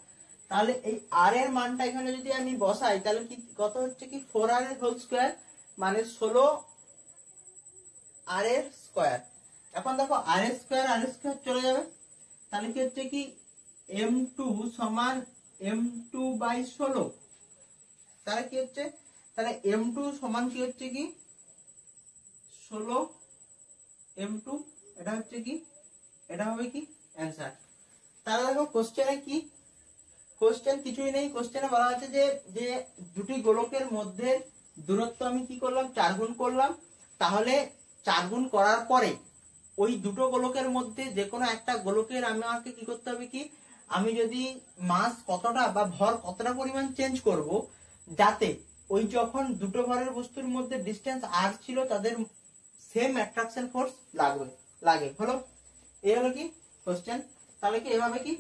তাহলে এই আর এর মানটা এখানে যদি আমি বসাই তাহলে কি কত হচ্ছে কি 4r এর হোল স্কয়ার মানে 16 আর এর স্কয়ার। এখন দেখো আর স্কয়ার চলে যাবে, তাহলে কি হচ্ছে কি M2 সমান M2 বাই 16, তাহলে কি হচ্ছে তাহলে M2 সমান কি হচ্ছে কি 16 M2, এটা হচ্ছে কি এটা হবে কি অ্যানসার। তাহলে দেখো কোশ্চেনে কি কোশ্চেন কিছুই নেই, কোশ্চেনে বলা আছে যে যে দুটি গোলকের মধ্যে দূরত্ব আমি কি করলাম 4 গুণ করলাম, তাহলে 4 গুণ করার পরে ওই দুটো গোলকের মধ্যে যে কোনো একটা গোলকের আমাকে কি করতে হবে কি আমি যদি মাস কতটা বা ভর কতটা পরিমাণ চেঞ্জ করব যাতে ওই যখন দুটো ভরের বস্তুর মধ্যে ডিসটেন্স আর ছিল তাদের সেম অ্যাট্রাকশন ফোর্স লাগে হলো। এই হলো কি কোশ্চেন, তাহলে কি এভাবে কি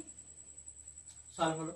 সলভ হলো।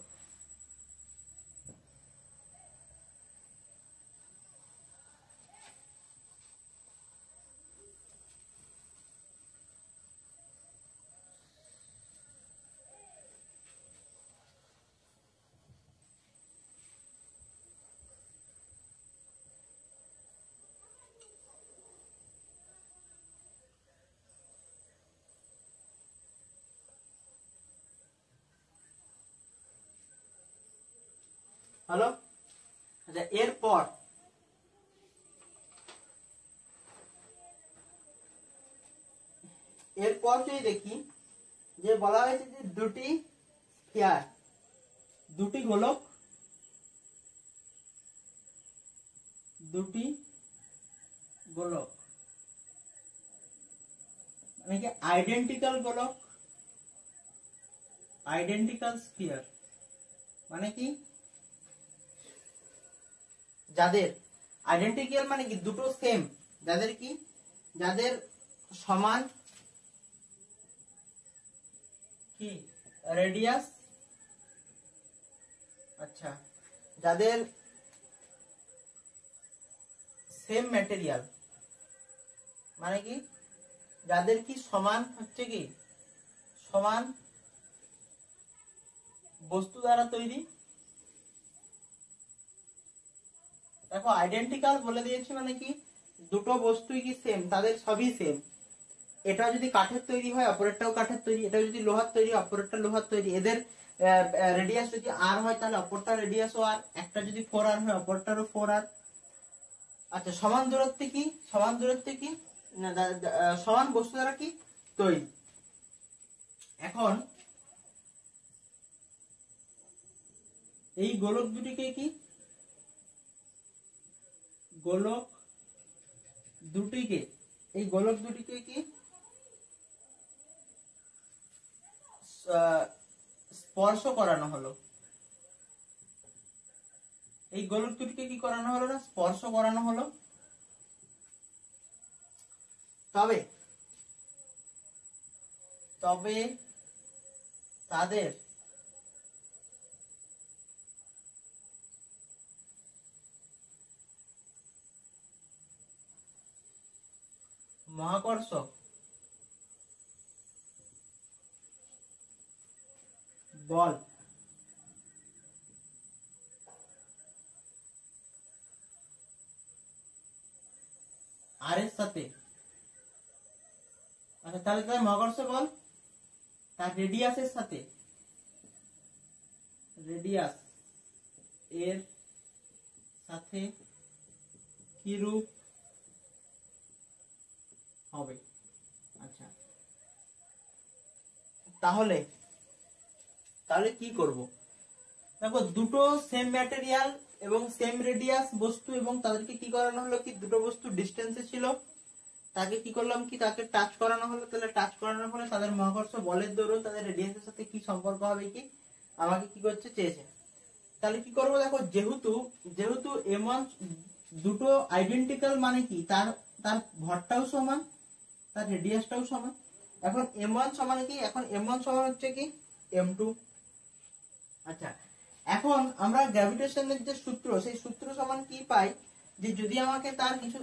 হলো আচ্ছা, এরপর যদি দেখি যে বলা হয়েছে যে দুটি গোলক মানে কি আইডেন্টিক্যাল গোলক আইডেন্টিক্যাল স্ফিয়ার মানে কি যাদের আইডেন্টিক্যাল মানে কি দুটো সেম, যাদের সমান কি রেডিয়াস, আচ্ছা যাদের সেম ম্যাটেরিয়াল মানে কি যাদের কি সমান হচ্ছে কি সমান বস্তু দ্বারা তৈরি। দেখো আইডেন্টিক্যাল বলে দিয়েছি মানে কি দুটো বস্তুই কি সেম, তাদের সবই সেম, এটা যদি কাঠের তৈরি হয় অপরেরটাও কাঠের তৈরি, এটা যদি লোহার তৈরি অপরেরটা লোহার তৈরি, এদের রেডিয়াস যদি আর হয় তাহলে অপরটা রেডিয়াসও আর, একটা যদি 4r হয় অপরটারও 4r। আচ্ছা সমান দূরত্বে কি সমান বস্তু দ্বারা কি তৈরি। এখন এই গোলক দুটিকে কি স্পর্শ করানো হলো, এই গোলক দুটিকে কি করানো হলো না স্পর্শ করানো হলো। তবে তাদের মহাকর্ষ বল আর এর সাথে, আচ্ছা তাহলে তার মহাকর্ষ বল তার রেডিয়াসের সাথে কি রূপ হবে। আচ্ছা তাহলে তাহলে কি করব, দেখো দুটো সেম ম্যাটেরিয়াল এবং সেম রেডিয়াস বস্তু, এবং তাদেরকে কি করানো হলো কি দুটো বস্তু ডিস্টেন্সে ছিল, তাকে কি করলাম কি তাকে টাচ করানো হলো। তাহলে টাচ করানোর ফলে তাদের মহাকর্ষ বলের দরুন তাদের রেডিয়াসের সাথে কি সম্পর্ক হবে কি আমাকে কি করছে চেয়েছে। তাহলে কি করবো, দেখো যেহেতু যেহেতু এম1 দুটো আইডেন্টিক্যাল মানে কি তার তার ভরটাও সমান, তার রেডিয়াসটাও সমান। এখন m1 সমান কি, এখন m1 সমান হচ্ছে কি m2। আচ্ছা, এখন আমরা গ্র্যাভিটেশনের যে সূত্র সেই সূত্র সমান কি পাই, যে যদি আমাকে তার কিছু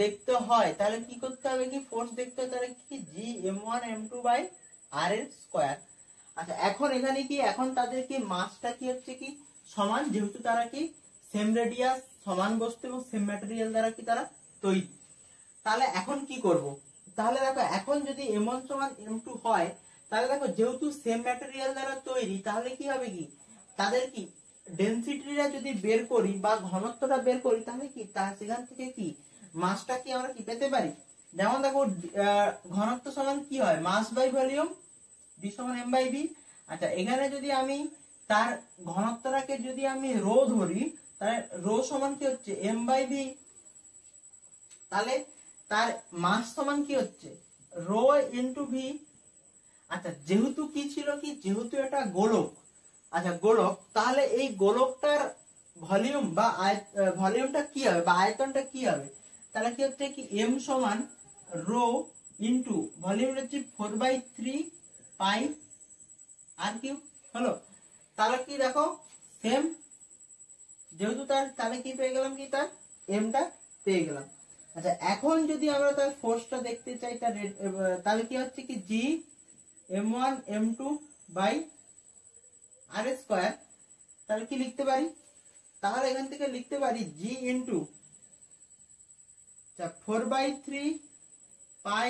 দেখতে হয় তাহলে কি করতে হবে কি ফোর্স দেখতে হবে, তাহলে কি জি m1 m2 বাই r এর স্কয়ার। আচ্ছা, এখন এখানে কি এখন তাদের কি মাসটা কি হচ্ছে কি সমান, যেহেতু তারা কি সেম রেডিয়াস, সমান বস্তু এবং সেম ম্যাটেরিয়াল দ্বারা কি তারা তৈরি। তাহলে এখন কি করব, তাহলে দেখো এখন যদি m1 সমান m2 হয়, তাহলে দেখো যেহেতু সেম ম্যাটেরিয়াল দ্বারা তৈরি, তাহলে কি হবে কি তাদের কি ডেনসিটিটা যদি বের করি বা ঘনত্বটা বের করি, তাহলে কি সেখান থেকে কি মাসটা কি আমরা কি পেতে পারি। যেমন দেখো ঘনত্ব সমান কি হয় মাস বাই ভলিউম, ডি সমান এম বাই বি। আচ্ছা, এখানে যদি আমি তার ঘনত্বটাকে যদি আমি রো ধরি, তাহলে রো সমান কি হচ্ছে এম বাই বি। তাহলে তার মাস সমান কি হচ্ছে রো ইনটু ভি। আচ্ছা, যেহেতু কি ছিল কি যেহেতু এটা গোলক, আচ্ছা গোলক, তাহলে এই গোলকটার ভলিউম বা ভলিউমটা কি হবে বা আয়তনটা কি হবে, তাহলে কি হচ্ছে কি এম সমান রো ইনটু ভলিউম হচ্ছে 4/3 পাই আর কিউব হলো। তাহলে কি দেখো সেম, যেহেতু তার তাহলে কি পেয়ে গেলাম কি তার এমটা পেয়ে গেলাম। আচ্ছা, এখন যদি আমরা তার ফোর্সটা দেখতে চাই তার তাহলে কি হচ্ছে কি জি m1 m2 by R square. তাহলে কি লিখতে পারি, তাহলে এখান থেকে লিখতে পারি G into 4/3 pi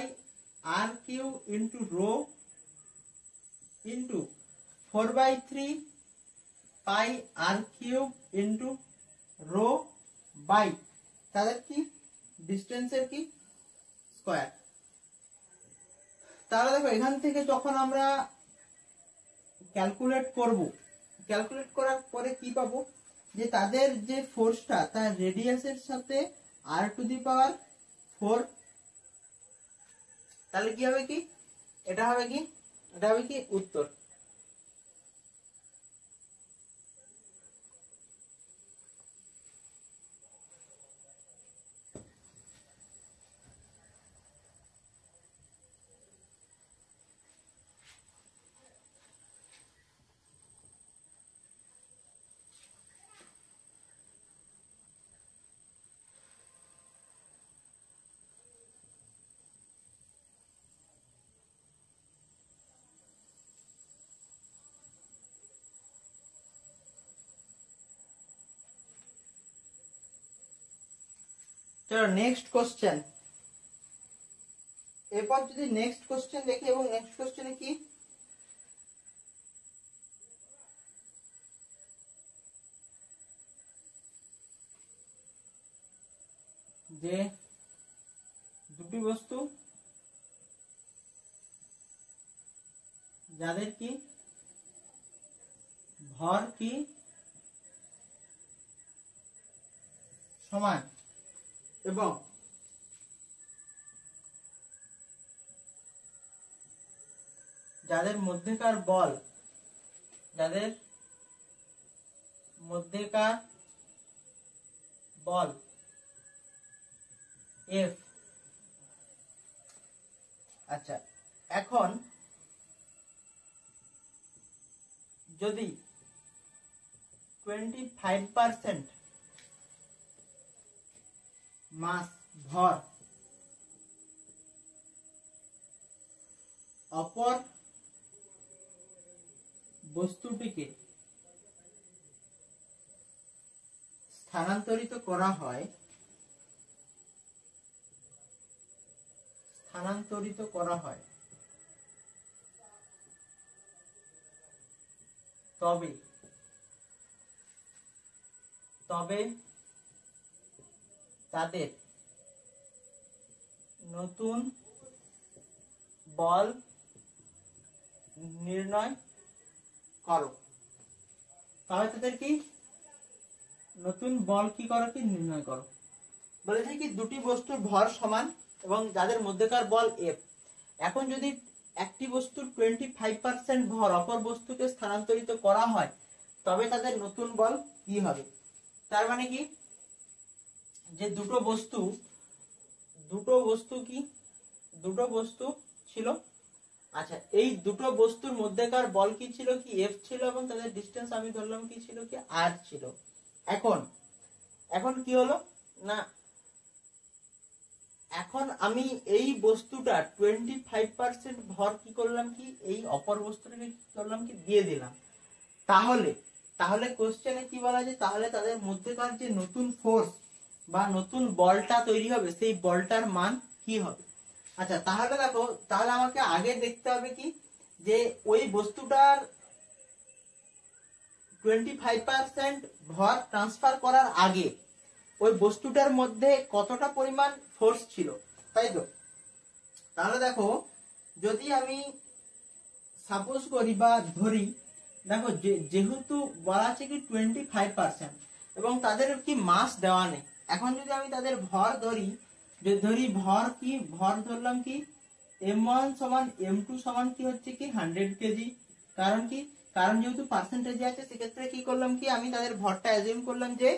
r cube into rho into 4/3 pi r cube into rho by তাদের কি ডিস্টেন্সের কি স্কয়ার। তাহলে দেখো এখান থেকে যখন আমরা ক্যালকুলেট করব, ক্যালকুলেট করার পরে কি পাবো, যে তাদের যে ফোর্সটা তার রেডিয়াসের সাথে r টু দি পাওয়ার 4। তাহলে কি হবে কি এটা হবে কি এটা হবে কি উত্তর। চলো নেক্সট কোশ্চেন। এরপর যদি নেক্সট কোশ্চেন দেখি, এবং নেক্সট কোশ্চেনে কি যে দুটি বস্তু যাদের কি ভর কি সমান এবং যাদের মধ্যেকার বল, যাদের মধ্যেকার বল এফ। আচ্ছা, এখন যদি 25% মাস ভর অপর বস্তুটিকে স্থানান্তরিত করা হয়, তবে তাদের নতুন বল নির্ণয় করো। তাহলে তাদের কি নতুন বল কি করো, কি নির্ণয় করো। বলেছে কি দুটি বস্তুর ভর সমান এবং যাদের মধ্যেকার বল এফ। এখন যদি একটি বস্তুর 25% ভর অপর বস্তুকে স্থানান্তরিত করা হয় তবে তাদের নতুন বল কি হবে। তার মানে কি যে দুটো বস্তু ছিল। আচ্ছা, এই দুটো বস্তুর মধ্যেকার বল কি ছিল, কি এফ ছিল, এবং তাদের ডিস্টেন্স আমি ধরলাম কি ছিল, কি আর ছিল। এখন কি হলো না, এখন আমি এই বস্তুটা 25% ভর কি করলাম, কি এই অপর বস্তুটাকে কি করলাম, কি দিয়ে দিলাম। তাহলে কোশ্চেনে কি বলা যায়, তাহলে তাদের মধ্যেকার যে নতুন ফোর্স বা নতুন বলটা তৈরি হবে সেই বলটার মান কি হবে। আচ্ছা, তাহলে দেখো, তাহলে আমাকে আগে দেখতে হবে কি যে ওই বস্তুটার 25% ভর ট্রান্সফার করার আগে ওই বস্তুটার মধ্যে কতটা পরিমাণ ফোর্স ছিল, তাই তো। তাহলে দেখো, যদি আমি সাপোজ করি বা ধরি, দেখো যেহেতু বলা আছে কি 25% এবং তাদের কি মাস দেওয়া নেই। এখন যদি আমি তাদের ভর ধরি, ভর ধরলাম কি m1 সমান m2 সমান কি হচ্ছে কি 100 কেজি। কারণ যেহেতু পার্সেন্টেজে আছে সেক্ষেত্রে কি করলাম, কি আমি তাদের ভরটা অ্যাজিউম করলাম যে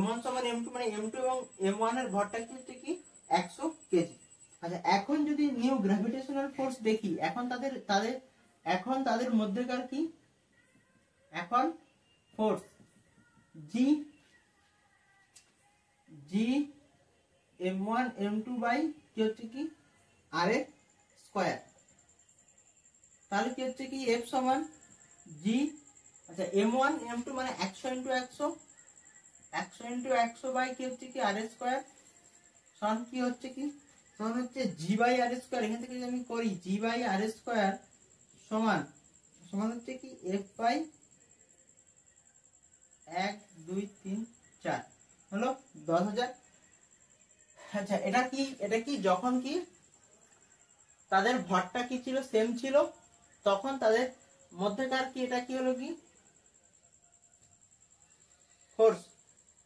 m1 সমান m2, মানে m2 এবং m1 এর ভরটা কি হচ্ছে কি 100 কেজি। আচ্ছা, এখন যদি নিউ গ্র্যাভিটেশনাল ফোর্স দেখি, এখন তাদের মধ্যেকার কি, এখন force G m1 m2 by কি হচ্ছে কি r এর স্কয়ার। তাহলে কি হচ্ছে কি f সমান জি, আচ্ছা m1 m2 মানে 100 ইনটু 100 বাই কি হচ্ছে কি r এর স্কয়ার সমান কি হচ্ছে কি সমান হচ্ছে g বাই r স্কয়ার। এখান থেকে যদি আমি করি g বাই r স্কয়ার সমান হচ্ছে কি f বাই 1 2 3 4 হলো 10,000। আচ্ছা, এটা কি যখন কি তাদের ভরটা কি ছিল, সেম ছিল, তখন তাদের মধ্যেকার কি এটা কি হলো কি ফোর্স।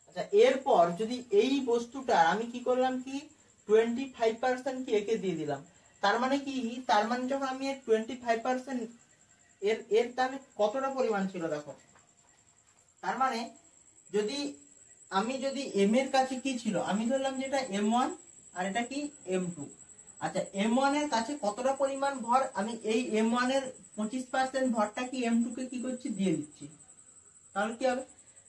আচ্ছা, এরপর যদি এই বস্তুটা আমি কি করলাম, কি 25% কি একে দিয়ে দিলাম, তার মানে যখন আমি এর 25% এর তাহলে কতটা পরিমাণ ছিল দেখো। তার মানে যদি m এর কাছে কি ছিল, আমি ধরলাম যে এটা m1 আর এটা কি m2। আচ্ছা, m1 এর কাছে কতটা পরিমাণ ভর, আমি এই m1 এর 25% ভরটা কি m2 কে কি করছি, দিয়ে দিচ্ছি। তাহলে কি হবে,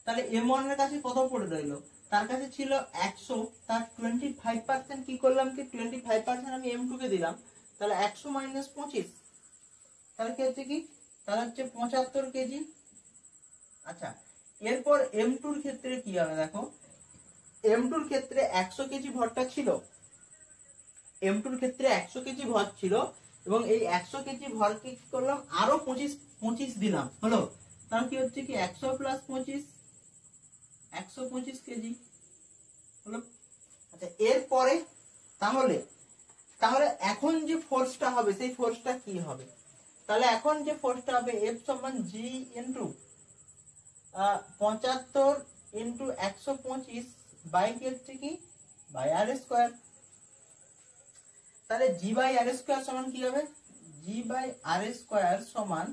তাহলে m1 এর কাছে কত পড়ে রইলো, তার কাছে ছিল 100, তার 25% কি করলাম, কি 25% আমি m2 কে দিলাম, তাহলে 100 মাইনাস 25, তাহলে কি হচ্ছে কি, তাহলে হচ্ছে 75 কেজি। আচ্ছা, এরপর m2 এর ক্ষেত্রে কি হবে দেখো, m2 এর ক্ষেত্রে 100 কেজি ভরটা ছিল, m2 এর ক্ষেত্রে 100 কেজি ভর ছিল, এবং এই 100 কেজি ভরকে কি করলাম, আরো 25 দিলাম, হলো। তাহলে কি হচ্ছে কি 100 প্লাস 25 125 কেজি হলো। আচ্ছা, এরপরে তাহলে এখন যে ফোর্সটা হবে সেই ফোর্সটা কি হবে, তাহলে এখন যে ফোর্সটা হবে F সমান G ইনটু 75 ইনটু 125 বাই কি হচ্ছে কি বাই আর স্কয়ার। তাহলে G বাই আর স্কয়ার সমান কি হবে, G বাই আর স্কয়ার সমান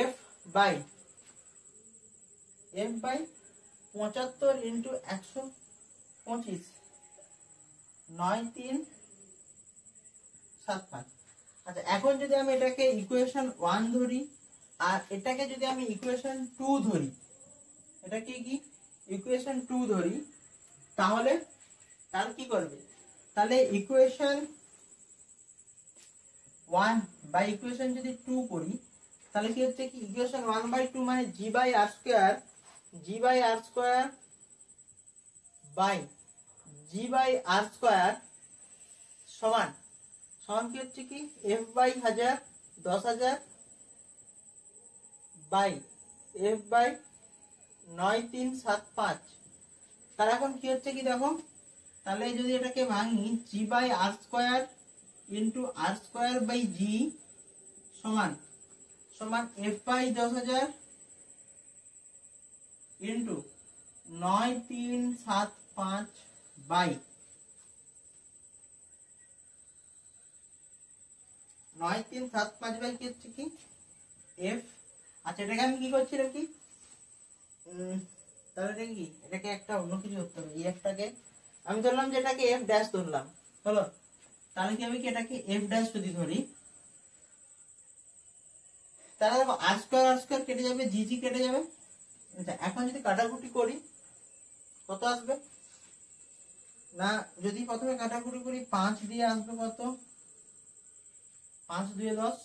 F বাই 75 ইনটু 125 9375। আচ্ছা, এখন যদি আমি এটাকে ইকুয়েশন 1 ধরি আর এটাকে যদি আমি ইকুয়েশন 2 ধরি, এটাকে কি ইকুয়েশন 2 ধরি, তাহলে কি করবে, তাহলে ইকুয়েশন 1 বাই ইকুয়েশন যদি 2 করি, তাহলে কি হচ্ছে কি ইকুয়েশন 1/2 মানে g by r square by g by r square সমান কি হচ্ছে কি f by 1000 10,000 by f by 9375। তাহলে এখন কি হচ্ছে কি দেখো, তাহলে যদি এটাকে ভাঙি g by r square into r square by g সমান সমান F by 10,000 into 9375 by 9375 by কি হচ্ছে কি F। আচ্ছা এটাকে আমি কি করছিলাম কি তাহলে এটা কি এটাকে একটা অন্য কিছু ধরতে হবে। এই এফটাকে আমি ধরলাম যে এটাকে F ড্যাশ ধরলাম, হলো? তাহলে কি আমি কি এটাকে F ড্যাশ যদি ধরি, তাহলে দেখো আর স্কয়ার কেটে যাবে, জি জি কেটে যাবে। আচ্ছা এখন যদি কাটাকুটি করি কত আসবে না, যদি প্রথমে কাটাকুটি করি 5 দিয়ে আসবে কত, 5 2 10,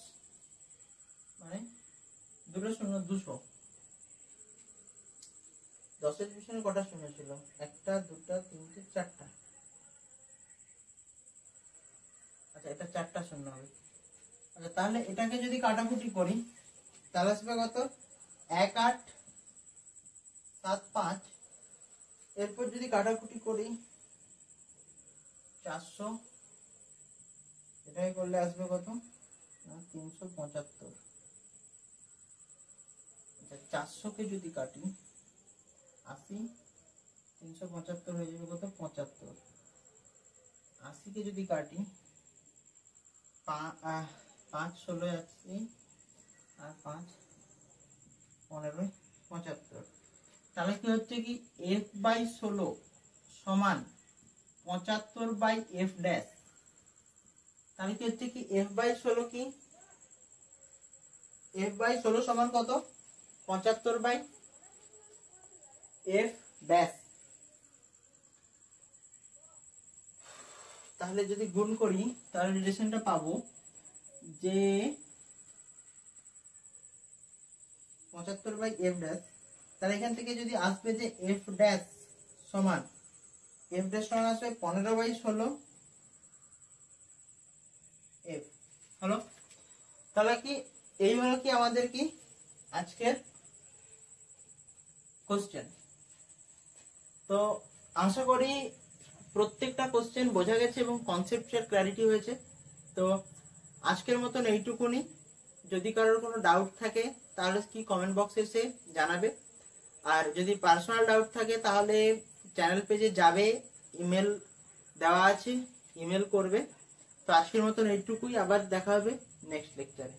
মানে 2 শূন্য 200। 10 এর পিছনে কটা শূন্য ছিল, একটা দুটা তিনটে চারটা, আচ্ছা এটা 4টা শূন্য হবে। আচ্ছা তাহলে এটাকে যদি কাটাকুটি করি তাহলে আসবে কত 1875। এরপর যদি কাটাকুটি করি 400, এটাই করলে আসবে কত না 375। আচ্ছা 400 কে যদি কাটি 80, 375 হয়ে যাবে কত 75। 80 কে যদি কাটি 5 16 80 আর 5 15 75। তাহলে কি হচ্ছে কি F বাই 16 সমান 75 বাই F ড্যাশ। তাহলে কি হচ্ছে কি F বাই 16 কি F বাই 16 সমান কত 75 বাই F ড্যাশ। তাহলে যদি গুণ করি তাহলে রিলেশনটা পাবো যে 75 বাই F ড্যাশ। তাহলে এখান থেকে যদি আসবে যে F ড্যাশ সমান আসবে 15 বাই 16 F, হলো? তাহলে কি এই হলো কি আমাদের কি আজকের কোশ্চেন। তো আশা করি প্রত্যেকটা কোশ্চেন বোঝা গেছে এবং কনসেপচুয়াল ক্ল্যারিটি হয়েছে। তো আজকের মতন এইটুকুনি। যদি কারোর কোনো ডাউট থাকে তাহলে কি কমেন্ট বক্সে এসে জানাবে, আর যদি পার্সোনাল ডাউট থাকে তাহলে চ্যানেল পেজে যাবে, ইমেল দেওয়া আছে, ইমেল করবে। তো আজকের মতন এইটুকুই, আবার দেখা হবে নেক্সট লেকচারে।